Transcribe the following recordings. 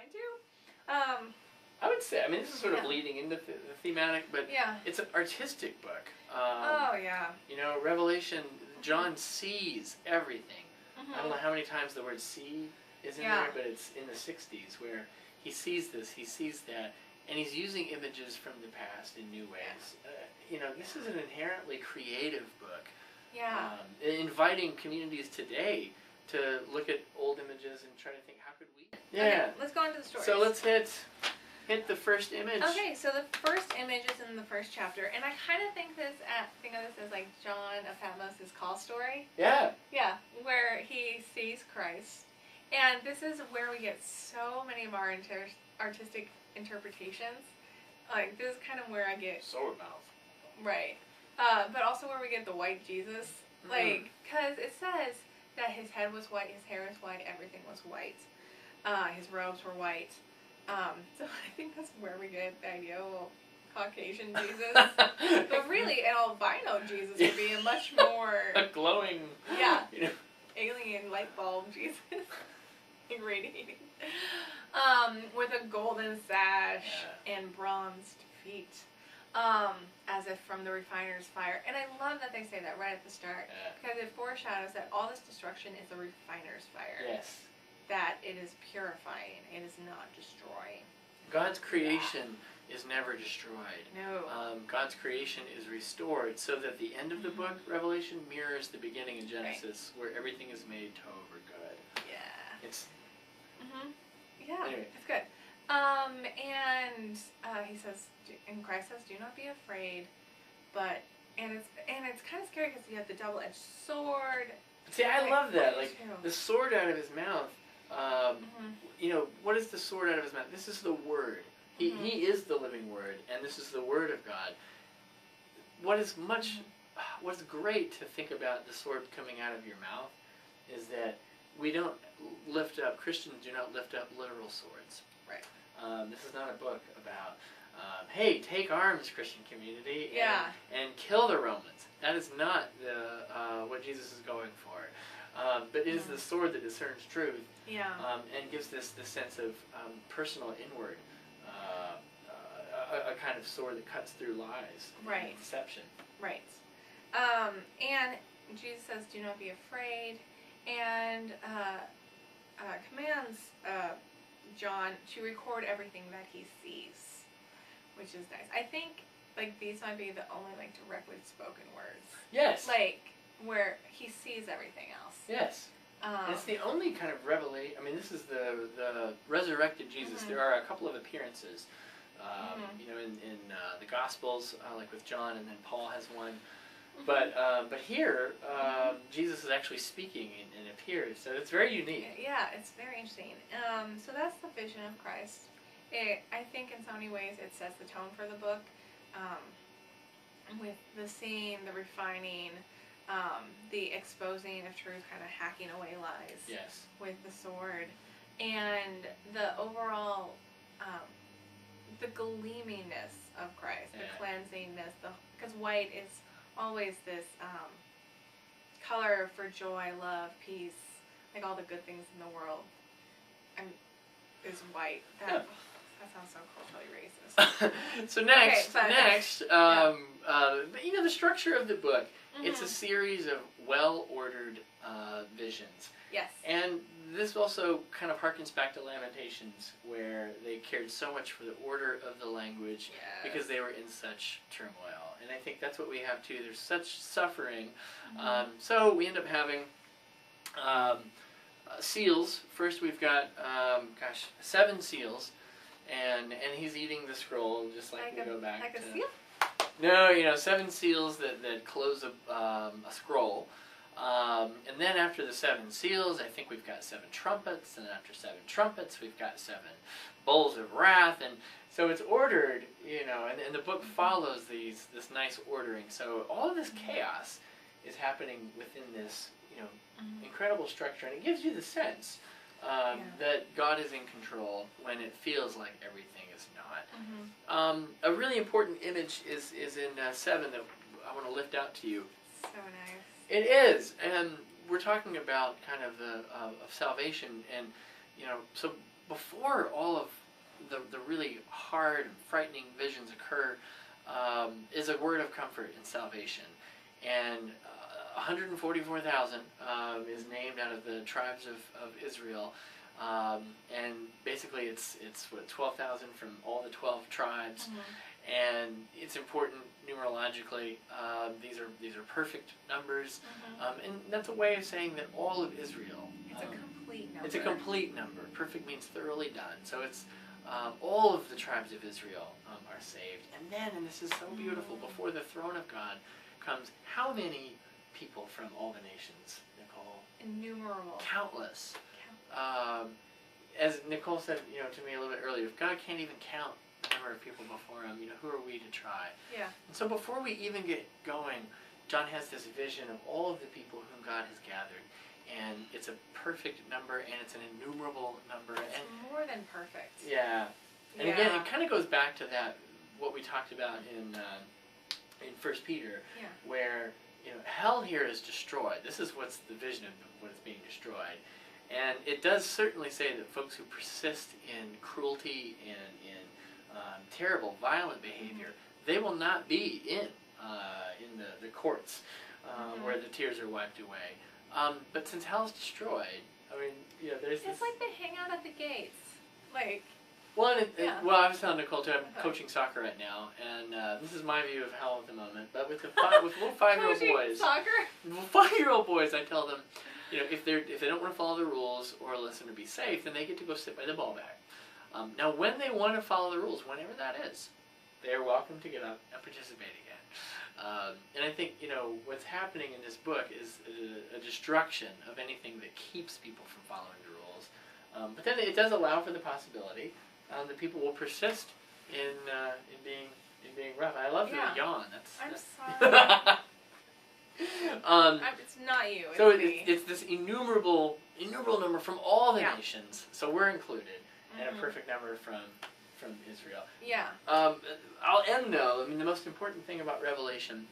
mine too. I would say, I mean, this is sort of Yeah. leading into the thematic, but Yeah. it's an artistic book. Oh, yeah. You know, Revelation, John sees everything. Mhm. I don't know how many times the word see is in Yeah. there, but it's in the 60s where he sees this, he sees that, and he's using images from the past in new ways. You know, this is an inherently creative book. Yeah. Inviting communities today to look at old images and try to think, how could we? Yeah. Okay, let's go into the stories. So let's hit the first image. Okay, so the first image is in the first chapter, and I kind of think of this as like John of Patmos' call story. Yeah. Yeah, where he sees Christ, and this is where we get so many of our artistic interpretations. Like, this is kind of where I get Sword mouth. right, but also where we get the white Jesus. Like, because it says that his head was white, his hair was white, everything was white. His robes were white. So I think that's where we get the idea of Caucasian Jesus. But really, an albino Jesus would be a much more a glowing, yeah, you know. alien light bulb Jesus, irradiating, with a golden sash and bronzed feet, as if from the refiner's fire. And I love that they say that right at the start, because it foreshadows that all this destruction is the refiner's fire. Yes. That it is purifying, it is not destroying. God's creation is never destroyed. No. God's creation is restored, so that the end of the book, Revelation, mirrors the beginning in Genesis, where everything is made tov or good. Yeah. It's. Yeah, Anyway. it's good. And he says, and Christ says, "Do not be afraid," but and it's kind of scary because you have the double-edged sword. See, I love that. Like too. the sword out of his mouth. You know, what is the sword out of his mouth? This is the Word. He is the living Word, and this is the Word of God. What's great to think about the sword coming out of your mouth is that we don't lift up, Christians do not lift up literal swords. Right. This is not a book about, hey, take arms, Christian community, and kill the Romans. That is not what Jesus is going for. But it is the sword that discerns truth, and gives this sense of personal inward, a kind of sword that cuts through lies, and deception. Right. And Jesus says, "Do not be afraid," and commands John to record everything that he sees, which is nice. I think like these might be the only like directly spoken words. Yes. Like where he sees everything else. Yes. And it's the only kind of revelation. I mean, this is the resurrected Jesus. There are a couple of appearances, you know, in the Gospels, like with John, and then Paul has one. But here, Jesus is actually speaking and appears, so it's very unique. Yeah, it's very interesting. So that's the vision of Christ. I think in so many ways it sets the tone for the book, with the seeing, the refining, the exposing of truth, kind of hacking away lies. Yes. With the sword, and the overall, the gleaminess of Christ, the cleansingness, because white is always this color for joy, love, peace, like all the good things in the world, is white. That sounds so culturally racist. So next, you know, the structure of the book. It's a series of well-ordered visions. Yes. And this also kind of harkens back to Lamentations, where they cared so much for the order of the language because they were in such turmoil. And I think that's what we have too. There's such suffering. So we end up having seals. First we've got, 7 seals. And he's eating the scroll, just like we go back like to... a seal? No, you know, 7 seals that close a scroll. And then after the 7 seals, I think we've got 7 trumpets, and after 7 trumpets, we've got 7 bowls of wrath, and so it's ordered, you know, and the book follows this nice ordering. So all of this chaos is happening within this, you know, incredible structure, and it gives you the sense that God is in control when it feels like everything is not. A really important image is in 7 that I want to lift out to you. So nice. It is, and we're talking about kind of of salvation, and you know, so before all of the really hard and frightening visions occur, is a word of comfort and salvation. And 144,000 is named out of the tribes of Israel. And basically it's what, 12,000 from all the 12 tribes. And it's important numerologically. These are perfect numbers. And that's a way of saying that all of Israel. It's a complete number. It's a complete number. Perfect means thoroughly done. So it's all of the tribes of Israel are saved. And then, and this is so beautiful, before the throne of God comes how many people from all the nations, Nicole? Innumerable. Countless. As Nicole said, to me a little bit earlier, if God can't even count the number of people before him, who are we to try? Yeah. And so before we even get going, John has this vision of all of the people whom God has gathered. And it's a perfect number, and it's an innumerable number. It's and more than perfect. Yeah. And again, it kind of goes back to that, what we talked about in 1 Peter, where hell here is destroyed. This is what's the vision of what is being destroyed. And it does certainly say that folks who persist in cruelty and in terrible, violent behavior, they will not be in the courts where the tears are wiped away. But since hell's destroyed, there's this... It's like they hang out at the gates. Well, I was telling Nicole too, I'm coaching soccer right now, and this is my view of hell at the moment. But with little 5-year-old boys, little 5-year-old boys, I tell them, if they don't want to follow the rules or listen to be safe, then they get to go sit by the ball bag. Now, when they want to follow the rules, whenever that is, they are welcome to get up and participate again. And I think what's happening in this book is a destruction of anything that keeps people from following the rules. But then it does allow for the possibility that people will persist in being rough. I love the yawn. I'm sorry. It's not you. It's this innumerable number from all the nations. So we're included, and a perfect number from Israel. Yeah. I'll end though. The most important thing about Revelation,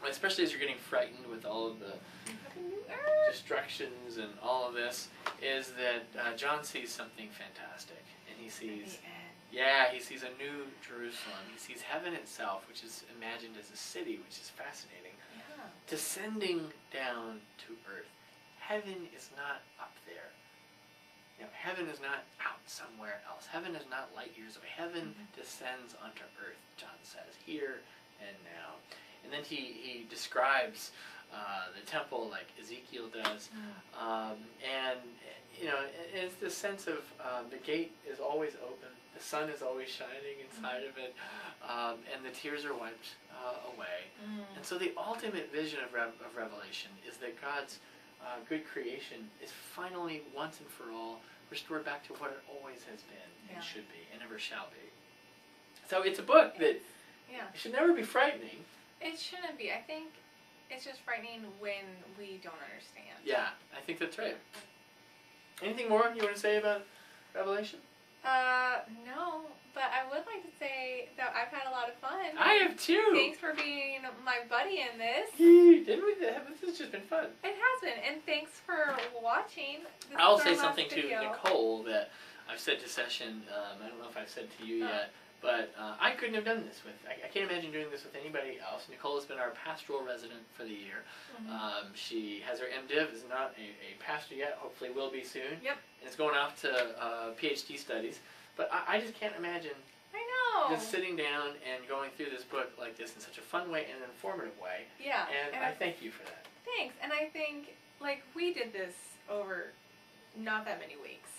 especially as you're getting frightened with all of the destructions and all of this, is that John sees something fantastic, and he sees, he sees a new Jerusalem. He sees heaven itself, which is imagined as a city, which is fascinating, descending down to earth. Heaven is not up there. Heaven is not out somewhere else. Heaven is not light years away. Heaven descends onto earth, John says, here and now. And then he describes the temple like Ezekiel does. And it's this sense of the gate is always open. The sun is always shining inside of it. And the tears are wiped away. And so the ultimate vision of Revelation is that God's good creation is finally, once and for all, restored back to what it always has been and should be and ever shall be. So it's a book that should never be frightening. It shouldn't be. I think it's just frightening when we don't understand. Yeah, I think that's right. Anything more you want to say about Revelation? No, but I would like to say that I've had a lot of fun. I have too. Thanks for being my buddy in this. Didn't we? This has just been fun. It has been, and thanks for watching. I'll say something to Nicole that I've said to Session. I don't know if I've said to you yet, but I couldn't have done this with. I can't imagine doing this with anybody else. Nicole has been our pastoral resident for the year. She has her MDiv, is not a pastor yet. Hopefully, will be soon. Yep. And is going off to PhD studies. But I just can't imagine. I know. Just sitting down and going through this book like this in such a fun way and an informative way. Yeah. And I thank you for that. Thanks. And I think we did this over not that many weeks.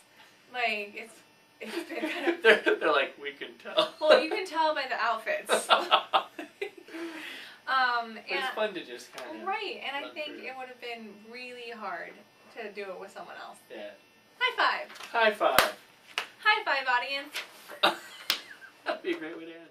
It's been kind of... they're like, we can tell. Well, you can tell by the outfits. It's fun to just kind of... Right, and I think it would have been really hard to do it with someone else. Yeah. High five. High five. High five, audience. That'd be a great way to end.